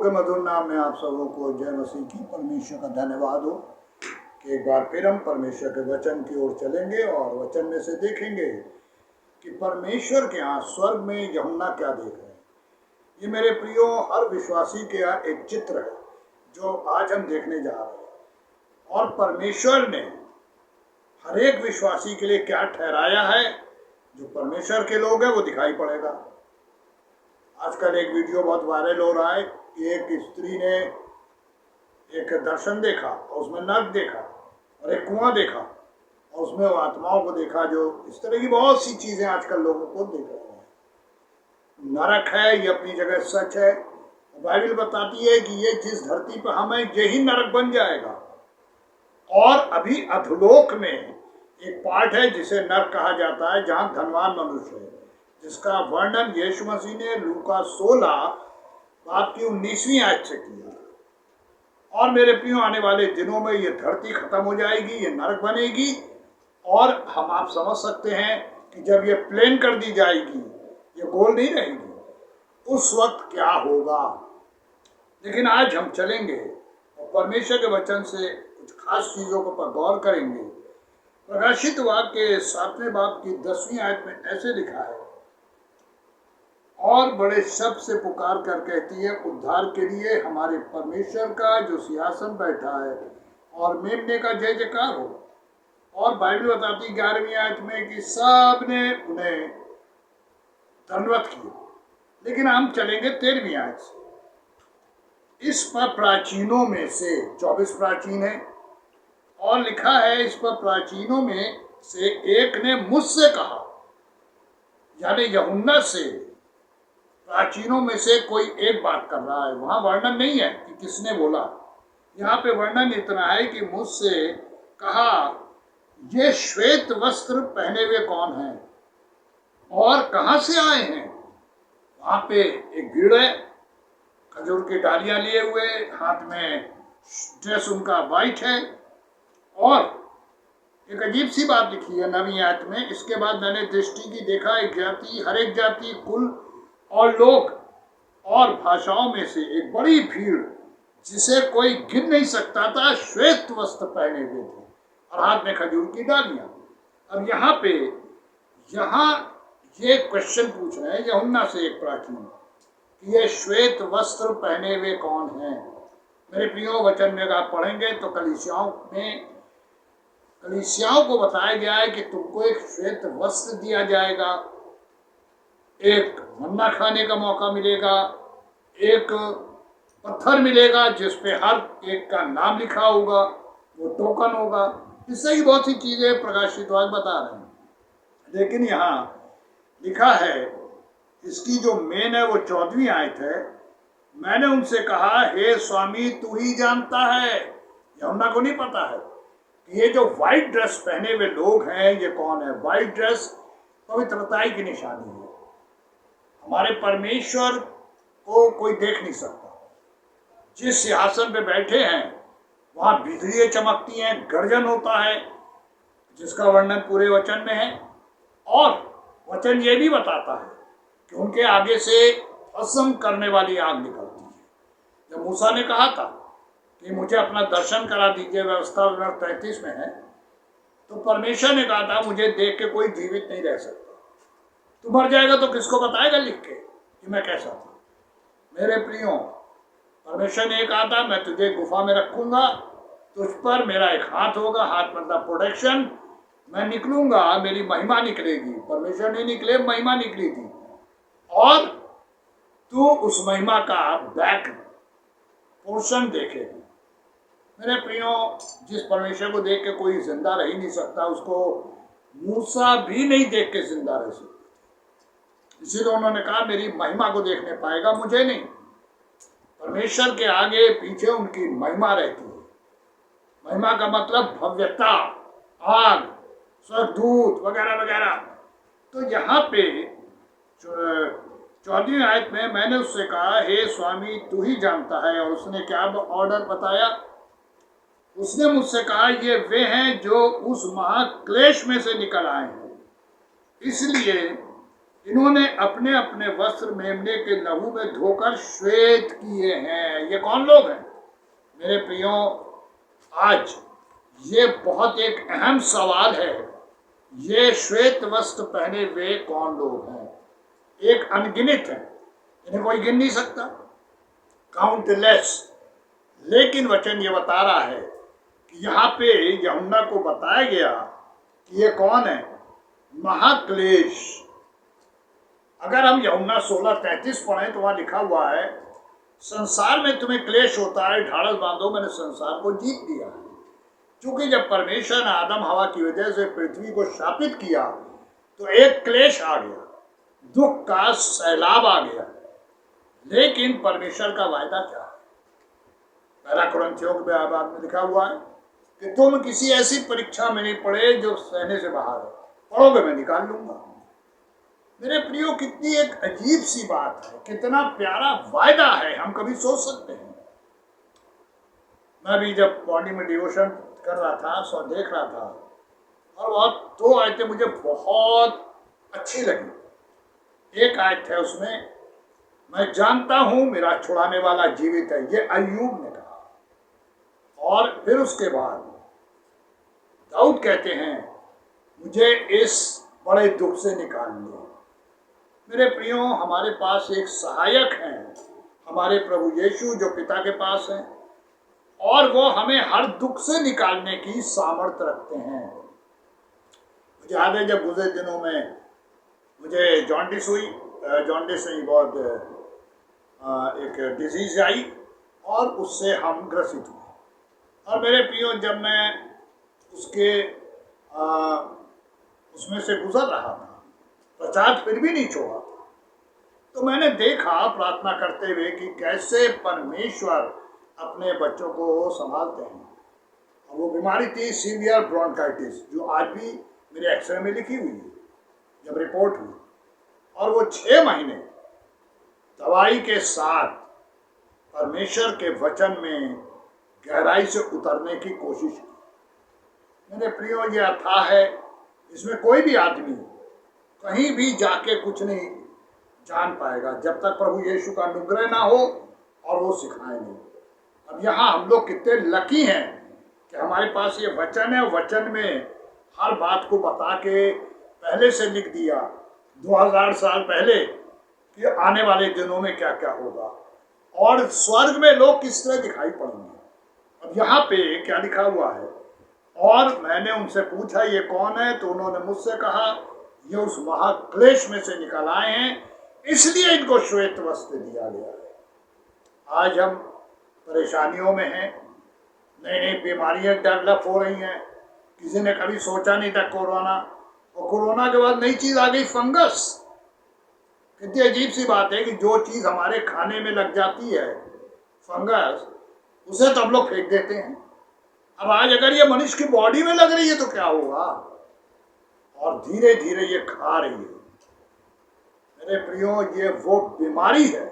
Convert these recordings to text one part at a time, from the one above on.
के मधुर नाम में आप सबों को जय मसीह की। परमेश्वर का धन्यवाद हो कि एक बार फिर हम परमेश्वर के वचन की ओर चलेंगे और वचन में से देखेंगे कि परमेश्वर के यहाँ स्वर्ग में यूहन्ना क्या देख रहे हैं। ये मेरे प्रियो हर विश्वासी के यहाँ एक चित्र है जो आज हम देखने जा रहे हैं। और परमेश्वर ने हर एक विश्वासी के लिए क्या ठहराया है, जो परमेश्वर के लोग हैं वो दिखाई पड़ेगा। आजकल एक वीडियो बहुत वायरल हो रहा है कि एक स्त्री ने एक दर्शन देखा और उसमें नर्क देखा और एक कुआं देखा और उसमें वो आत्माओं को देखा। जो इस तरह की बहुत सी चीजें आजकल लोगों को देख रहे हैं। नरक है, ये अपनी जगह सच है। बाइबल बताती है कि ये जिस धरती पर हम हैं यही नरक बन जाएगा। और अभी अधोलोक में एक पार्ट है जिसे नरक कहा जाता है, जहाँ धनवान मनुष्य है, जिसका वर्णन यीशु मसीह ने लूका 16 बाब की 19वीं आयत से किया। और मेरे प्रियो आने वाले दिनों में ये धरती खत्म हो जाएगी, ये नरक बनेगी। और हम आप समझ सकते हैं कि जब ये प्लेन कर दी जाएगी, ये गोल नहीं रहेगी, उस वक्त क्या होगा। लेकिन आज हम चलेंगे और परमेश्वर के वचन से कुछ खास चीज़ों पर गौर करेंगे। प्रकाशित वाक्य के 7वें बाब की 10वीं आयत में ऐसे लिखा है, और बड़े शब्द से पुकार कर कहती है, उद्धार के लिए हमारे परमेश्वर का जो सिंहासन बैठा है और मेमने का जय जयकार हो। और बाइबल बताती 11वीं आयत में कि सब ने उन्हें दंडवत किया। लेकिन हम चलेंगे 13वीं आयत से। इस पर प्राचीनों में से 24 प्राचीन है और लिखा है, इस पर प्राचीनों में से एक ने मुझसे कहा, यानी यूहन्ना से प्राचीनों में से कोई एक बात कर रहा है। वहां वर्णन नहीं है कि किसने बोला। यहाँ पे वर्णन इतना है कि मुझसे कहा, ये श्वेत वस्त्र पहने हुए कौन हैं और कहाँ से आए हैं। वहां पे एक भीड़ है, खजूर की डालियां लिए हुए, हाथ में ड्रेस उनका वाइट है। और एक अजीब सी बात लिखी है 9वीं आयत में, इसके बाद मैंने दृष्टि की देखा, एक जाति, हर एक जाति, कुल और लोग और भाषाओं में से एक बड़ी भीड़, जिसे कोई गिन नहीं सकता था, श्वेत वस्त्र पहने हुए थे और हाथ में खजूर की डालियां। अब यहाँ ये क्वेश्चन पूछ रहे हैं यूहन्ना से एक प्राचीन कि ये श्वेत वस्त्र पहने हुए कौन हैं। मेरे प्रियो वचन में आप पढ़ेंगे तो कलीसियाओं को बताया गया है कि तुमको एक श्वेत वस्त्र दिया जाएगा, एक मन्ना खाने का मौका मिलेगा, एक पत्थर मिलेगा जिस पे हर एक का नाम लिखा होगा, वो टोकन होगा। इससे ही बहुत सी चीजें प्रकाशित वाक्य बता रहे हैं। लेकिन यहाँ लिखा है, इसकी जो मेन है वो 14वीं आयत है। मैंने उनसे कहा, हे स्वामी तू ही जानता है। यूहन्ना को नहीं पता है कि ये जो व्हाइट ड्रेस पहने हुए लोग हैं ये कौन है। व्हाइट ड्रेस पवित्रता की निशानी है। हमारे परमेश्वर को कोई देख नहीं सकता। जिस सिंहासन पे बैठे हैं वहां बिजलियां चमकती हैं, गर्जन होता है, जिसका वर्णन पूरे वचन में है। और वचन ये भी बताता है कि उनके आगे से भस्म करने वाली आग निकलती है। जब मूसा ने कहा था कि मुझे अपना दर्शन करा दीजिए, व्यवस्था 33 में है, तो परमेश्वर ने कहा था मुझे देख के कोई जीवित नहीं रह सकता। तू मर जाएगा तो किसको बताएगा लिख के कि मैं कैसा था। मेरे प्रियो, परमेश्वर ने कहा था मैं तुझे गुफा में रखूंगा, तुझ पर मेरा एक हाथ होगा, हाथ मतलब प्रोटेक्शन। मैं निकलूंगा, मेरी महिमा निकलेगी। परमेश्वर नहीं निकले, महिमा निकली थी। और तू उस महिमा का बैक पोर्शन देखेगा। मेरे प्रियो, जिस परमेश्वर को देख के कोई जिंदा रह ही नहीं सकता, उसको मूसा भी नहीं देख के जिंदा रह सकता। इसीलिए उन्होंने कहा मेरी महिमा को देखने पाएगा, मुझे नहीं। परमेश्वर के आगे पीछे उनकी महिमा रहती है। महिमा का मतलब भव्यता, आग, स्वर्गदूत वगैरह वगैरह। तो यहाँ पे 14वीं आयत में मैंने उससे कहा, हे स्वामी तू ही जानता है। और उसने क्या ऑर्डर बताया। उसने मुझसे कहा, ये वे हैं जो उस महाक्लेश में से निकल आए हैं, इसलिए इन्होंने अपने अपने वस्त्र मेमने के लहू में धोकर श्वेत किए हैं। ये कौन लोग हैं मेरे प्रियो? आज ये बहुत एक अहम सवाल है। ये श्वेत वस्त्र पहने हुए कौन लोग हैं? एक अनगिनत है, इन्हें कोई गिन नहीं सकता, काउंटलेस। लेकिन वचन ये बता रहा है कि यहाँ पे यूहन्ना को बताया गया कि ये कौन है? महाक्लेश। अगर हम यूहन्ना 16:33 पढ़ें तो वहां लिखा हुआ है, संसार में तुम्हें क्लेश होता है, ढाढ़स बांधो, मैंने संसार को जीत लिया है। क्योंकि जब परमेश्वर ने आदम हवा की वजह से पृथ्वी को शापित किया तो एक क्लेश आ गया, दुख का सैलाब आ गया। लेकिन परमेश्वर का वायदा क्या है? पहला कुरिन्थियों के बाद में लिखा हुआ है कि तुम किसी ऐसी परीक्षा में नहीं पड़े जो सहने से बाहर है, पढ़ोगे मैं निकाल लूंगा। मेरे प्रियो, कितनी एक अजीब सी बात है, कितना प्यारा वायदा है, हम कभी सोच सकते हैं? मैं भी जब बॉडी में डिवोशन कर रहा था, सो देख रहा था, और बहुत दो आयतें मुझे बहुत अच्छी लगी। एक आयत है उसमें, मैं जानता हूं मेरा छुड़ाने वाला जीवित है, ये अय्यूब ने कहा। और फिर उसके बाद दाऊद कहते हैं, मुझे इस बड़े दुख से निकाल लो। मेरे प्रियो, हमारे पास एक सहायक है, हमारे प्रभु यीशु जो पिता के पास है, और वो हमें हर दुख से निकालने की सामर्थ्य रखते हैं। मुझे याद है जब गुजरे दिनों में मुझे जॉन्डिस हुई, जॉन्डिस नहीं, बहुत एक डिजीज आई और उससे हम ग्रसित हुए। और मेरे प्रियो, जब मैं उसमें से गुजर रहा था, प्रचार फिर भी नहीं छोड़ा, तो मैंने देखा प्रार्थना करते हुए कि कैसे परमेश्वर अपने बच्चों को संभालते हैं। और वो बीमारी थी सीवियर ब्रोंकाइटिस, जो आज भी मेरे एक्सरे में लिखी हुई है जब रिपोर्ट हुई। और वो 6 महीने दवाई के साथ परमेश्वर के वचन में गहराई से उतरने की कोशिश की। मेरे प्रियो, ये अथाह है, इसमें कोई भी आदमी कहीं भी जाके कुछ नहीं जान पाएगा जब तक प्रभु यीशु का अनुग्रह ना हो और वो सिखाए नहीं। अब यहाँ हम लोग कितने लकी हैं कि हमारे पास ये वचन है, वचन में हर बात को बता के पहले से लिख दिया 2000 साल पहले कि आने वाले दिनों में क्या क्या होगा और स्वर्ग में लोग किस तरह दिखाई पड़ेंगे। अब यहाँ पे क्या लिखा हुआ है, और मैंने उनसे पूछा ये कौन है, तो उन्होंने मुझसे कहा ये उस महाक्लेश में से निकल आए हैं, इसलिए इनको श्वेत वस्त्र दिया गया है। आज हम परेशानियों में हैं, नई नई बीमारियां डेवलप हो रही हैं, किसी ने कभी सोचा नहीं था कोरोना, और कोरोना के बाद नई चीज आ गई, फंगस। कितनी अजीब सी बात है कि जो चीज हमारे खाने में लग जाती है, फंगस, उसे तो हम लोग फेंक देते हैं। अब आज अगर ये मनुष्य की बॉडी में लग रही है तो क्या होगा? और धीरे धीरे ये खा रही है। मेरे प्रियो, ये वो बीमारी है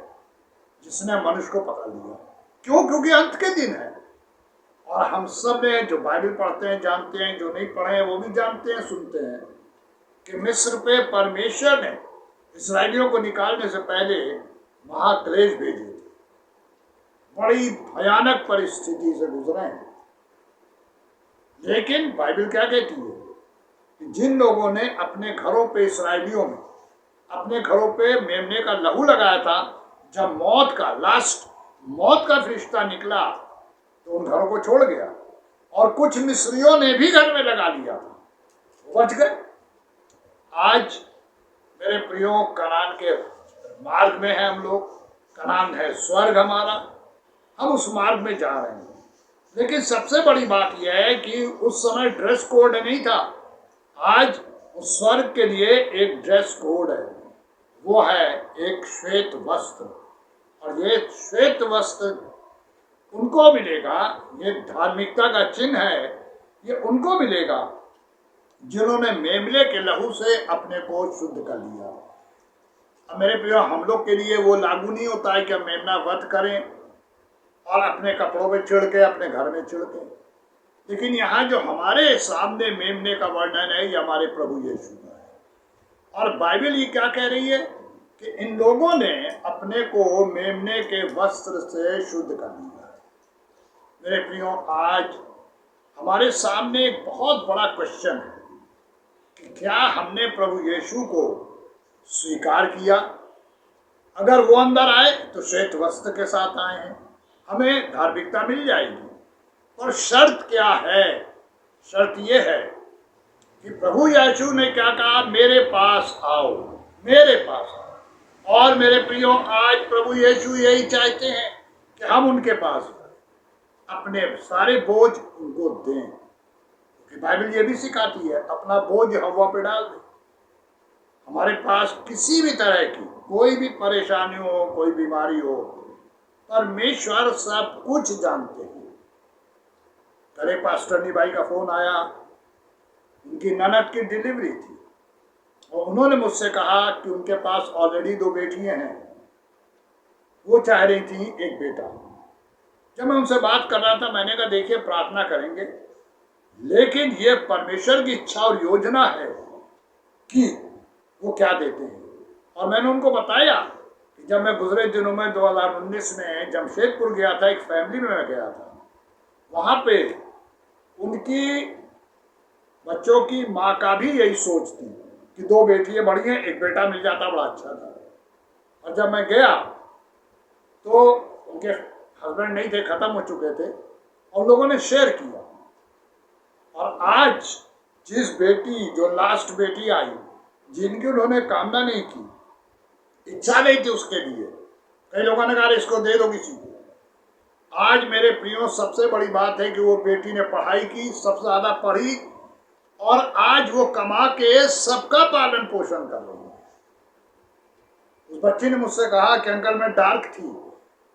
जिसने मनुष्य को पकड़ लिया। क्यों? क्योंकि अंत के दिन है। और हम सब ने जो बाइबल पढ़ते हैं जानते हैं, जो नहीं पढ़े हैं वो भी जानते हैं, सुनते हैं कि मिस्र पे परमेश्वर ने इस्राएलियों को निकालने से पहले महाक्लेश भेजे थे। बड़ी भयानक परिस्थिति से गुजरे हैं। लेकिन बाइबल क्या कहती है कि जिन लोगों ने अपने घरों पे, इस्राएलियों में अपने घरों पे मेमने का लहू लगाया था, जब मौत का फरिश्ता निकला तो उन घरों को छोड़ गया, और कुछ मिस्रियों ने भी घर में लगा लिया था, बच गए। आज मेरे प्रियो, कनान के मार्ग में है हम लोग, कनान है स्वर्ग हमारा, हम उस मार्ग में जा रहे हैं। लेकिन सबसे बड़ी बात यह है कि उस समय ड्रेस कोड नहीं था। आज उस स्वर्ग के लिए एक ड्रेस कोड है, वो है एक श्वेत वस्त्र। और ये श्वेत वस्त्र उनको मिलेगा, ये धार्मिकता का चिन्ह है, ये उनको मिलेगा जिन्होंने मेमने के लहू से अपने को शुद्ध कर लिया। अब मेरे प्रियो, हम लोग के लिए वो लागू नहीं होता है कि हम मेमना वध करें और अपने कपड़ों में छिड़के, अपने घर में छिड़के। लेकिन यहाँ जो हमारे सामने मेमने का वर्णन है, ये हमारे प्रभु यीशु का है। और बाइबल ये क्या कह रही है कि इन लोगों ने अपने को मेमने के वस्त्र से शुद्ध कर लिया। मेरे प्रियो, आज हमारे सामने एक बहुत बड़ा क्वेश्चन है कि क्या हमने प्रभु यीशु को स्वीकार किया? अगर वो अंदर आए तो श्वेत वस्त्र के साथ आए हैं, हमें धार्मिकता मिल जाएगी। और शर्त क्या है? शर्त ये है कि प्रभु यीशु ने क्या कहा, मेरे पास आओ, मेरे पास आओ। और मेरे प्रियो, आज प्रभु यीशु यही चाहते हैं कि हम उनके पास जाएं, अपने सारे बोझ उनको दें, क्योंकि बाइबल ये भी सिखाती है अपना बोझ हवा पे डाल दे। हमारे पास किसी भी तरह की कोई भी परेशानी हो, कोई बीमारी हो, परमेश्वर सब कुछ जानते हैं। कल पास्टर भाई का फोन आया, उनकी ननद की डिलीवरी थी और उन्होंने मुझसे कहा कि उनके पास ऑलरेडी 2 बेटियां हैं, वो चाह रही थी एक बेटा। जब मैं उनसे बात कर रहा था, मैंने कहा देखिए, प्रार्थना करेंगे, लेकिन ये परमेश्वर की इच्छा और योजना है कि वो क्या देते हैं। और मैंने उनको बताया कि जब मैं गुजरे दिनों में 2019 में जमशेदपुर गया था, एक फैमिली में मैं गया था, वहाँ पे उनकी बच्चों की माँ का भी यही सोच थी कि 2 बेटियां बड़ी हैं, एक बेटा मिल जाता बड़ा अच्छा था। और जब मैं गया तो उनके हस्बैंड नहीं थे, खत्म हो चुके थे, और लोगों ने शेयर किया। और आज जिस बेटी, जो लास्ट बेटी आई, जिनकी उन्होंने कामना नहीं की, इच्छा नहीं थी उसके लिए, कई लोगों ने कहा इसको दे दो किसी को। आज मेरे प्रियो, सबसे बड़ी बात है कि वो बेटी ने पढ़ाई की, सबसे ज्यादा पढ़ी, और आज वो कमा के सबका पालन पोषण कर रही है। उस बच्ची ने मुझसे कहा कि अंकल, मैं डार्क थी,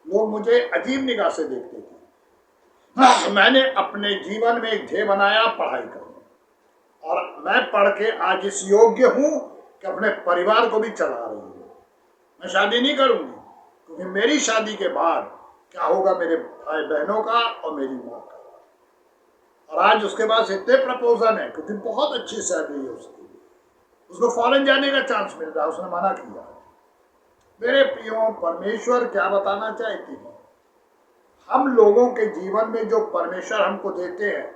लोग मुझे अजीब निगाह से देखते थे। मैंने अपने जीवन में एक ध्येय बनाया, पढ़ाई करना, और मैं पढ़ के आज इस योग्य हूं कि अपने परिवार को भी चला रही हूँ। मैं शादी नहीं करूंगी, क्योंकि मेरी शादी के बाद क्या होगा मेरे भाई बहनों का और मेरी माँ का। और आज उसके पास इतने प्रपोजल है, क्योंकि बहुत अच्छी सैलरी है उसकी, उसको फॉरेन जाने का चांस मिल रहा है, उसने मना किया। मेरे प्रियो, परमेश्वर क्या बताना चाहती है, हम लोगों के जीवन में जो परमेश्वर हमको देते हैं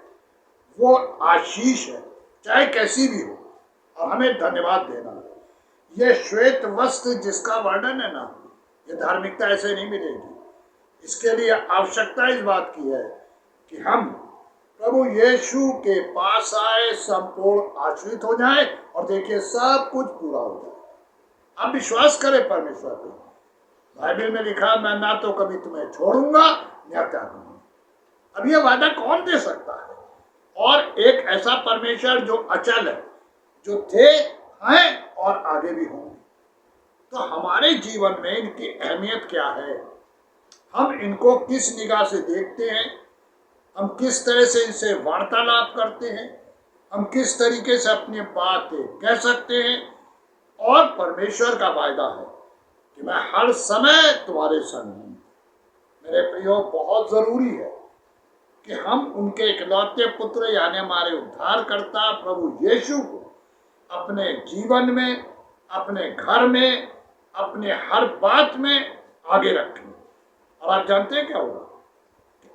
वो आशीष है, चाहे कैसी भी हो, और हमें धन्यवाद देना है। ये श्वेत वस्त्र जिसका वर्णन है ना, ये धार्मिकता ऐसे नहीं मिलेगी। इसके लिए आवश्यकता इस बात की है कि हम प्रभु यीशु के पास आए, संपूर्ण आश्रित हो जाए, और देखिए सब कुछ पूरा हो जाए। आप विश्वास करें परमेश्वर पे। बाइबल में लिखा, मैं ना तो कभी तुम्हें छोड़ूंगा या त्यागूंगा। अब ये वादा कौन दे सकता है? और एक ऐसा परमेश्वर जो अचल है, जो थे, हैं और आगे भी होंगे। तो हमारे जीवन में इनकी अहमियत क्या है? हम इनको किस निगाह से देखते हैं? हम किस तरह से इनसे वार्तालाप करते हैं? हम किस तरीके से अपनी बातें कह सकते हैं? और परमेश्वर का वायदा है कि मैं हर समय तुम्हारे संग हूं। मेरे प्रियो, बहुत जरूरी है कि हम उनके इकलौते पुत्र यानी हमारे उद्धारकर्ता प्रभु यीशु को अपने जीवन में, अपने घर में, अपने हर बात में आगे रखें। और आप जानते हैं क्या होगा?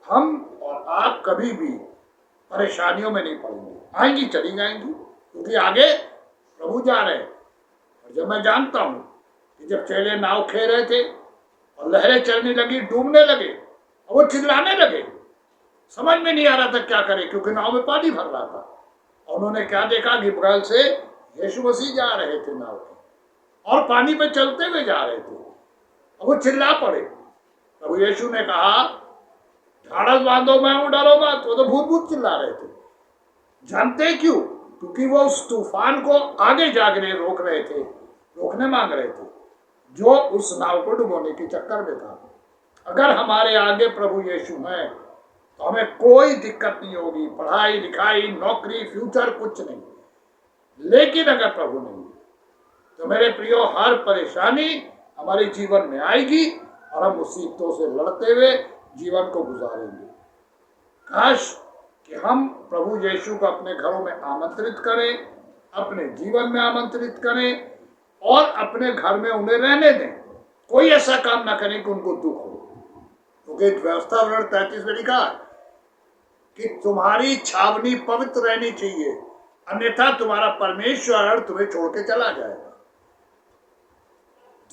हम और आप कभी भी परेशानियों में नहीं पड़ेंगे, आएंगी चली जाएंगी, क्योंकि आगे प्रभु जा रहे हैं। और जब मैं जानता हूं कि जब चेले नाव खे रहे थे और लहरें चलने लगी, डूबने लगे, और वो चिल्लाने लगे, समझ में नहीं आ रहा था क्या करे, क्योंकि नाव में पानी भर रहा था। और उन्होंने क्या देखा कि बगल से यीशु मसीह जा रहे थे नाव पे, और पानी पे चलते हुए जा रहे थे, और वो चिल्ला पड़े। प्रभु यीशु ने कहा, ढाढ़स बांधो, मैं हूं, डरो मत। वो तो भूत भूत चिल्ला रहे थे। जानते क्यों? क्योंकि वो उस तूफान को आगे जाके रोक रहे थे, रोकने मांग रहे थे, जो उस नाव को डुबोने के चक्कर में था। अगर हमारे आगे प्रभु यीशु हैं तो हमें कोई दिक्कत नहीं होगी, पढ़ाई लिखाई, नौकरी, फ्यूचर, कुछ नहीं। लेकिन अगर प्रभु नहीं तो मेरे प्रियो, हर परेशानी हमारे जीवन में आएगी और हम मुसीबतों से लड़ते हुए जीवन को गुजारेंगे। काश कि हम प्रभु यीशु को अपने घरों में आमंत्रित करें, अपने जीवन में आमंत्रित करें, और अपने घर में उन्हें रहने दें। कोई ऐसा काम ना करें कि उनको दुख हो, क्योंकि व्यवस्था वर्णन 33 में लिखा है कि तुम्हारी छावनी पवित्र रहनी चाहिए, अन्यथा तुम्हारा परमेश्वर तुम्हें छोड़ के चला जाएगा।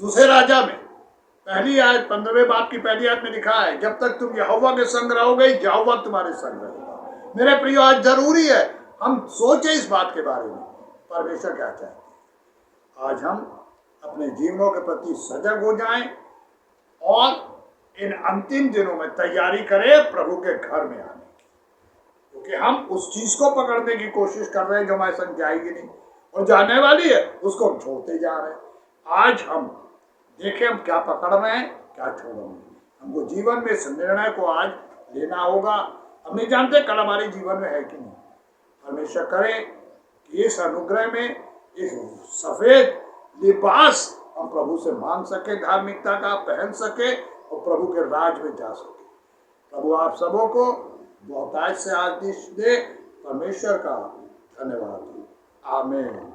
दूसरे राजा में पहली आयत 15वें बाब की पहली आयत में लिखा है, जब तक तुम यहोवा के संग रहोगे यहोवा तुम्हारे संग रहेगा। मेरे प्रियो, आज जरूरी है हम सोचें इस बात के बारे में, परमेश्वर क्या चाहते हैं। आज हम अपने जीवनों के प्रति सजग हो जाएं और इन अंतिम दिनों में तैयारी करें प्रभु के घर में आने की, क्योंकि हम उस चीज को पकड़ने की कोशिश कर रहे हैं जो हमारे संग जाएगी नहीं और जाने वाली है, उसको हम छोड़ते जा रहे हैं। आज हम देखें हम क्या पकड़ रहे हैं, क्या छोड़ रहे हैं। हमको जीवन में इस निर्णय को आज लेना होगा। हम नहीं जानते कल हमारे जीवन में है कि नहीं। परमेश्वर करे कि इस अनुग्रह में इस सफेद लिबास हम प्रभु से मांग सके, धार्मिकता का पहन सके और प्रभु के राज में जा सके। प्रभु आप सबों को बहुतायत से आशीष दे। परमेश्वर का धन्यवाद। आमीन।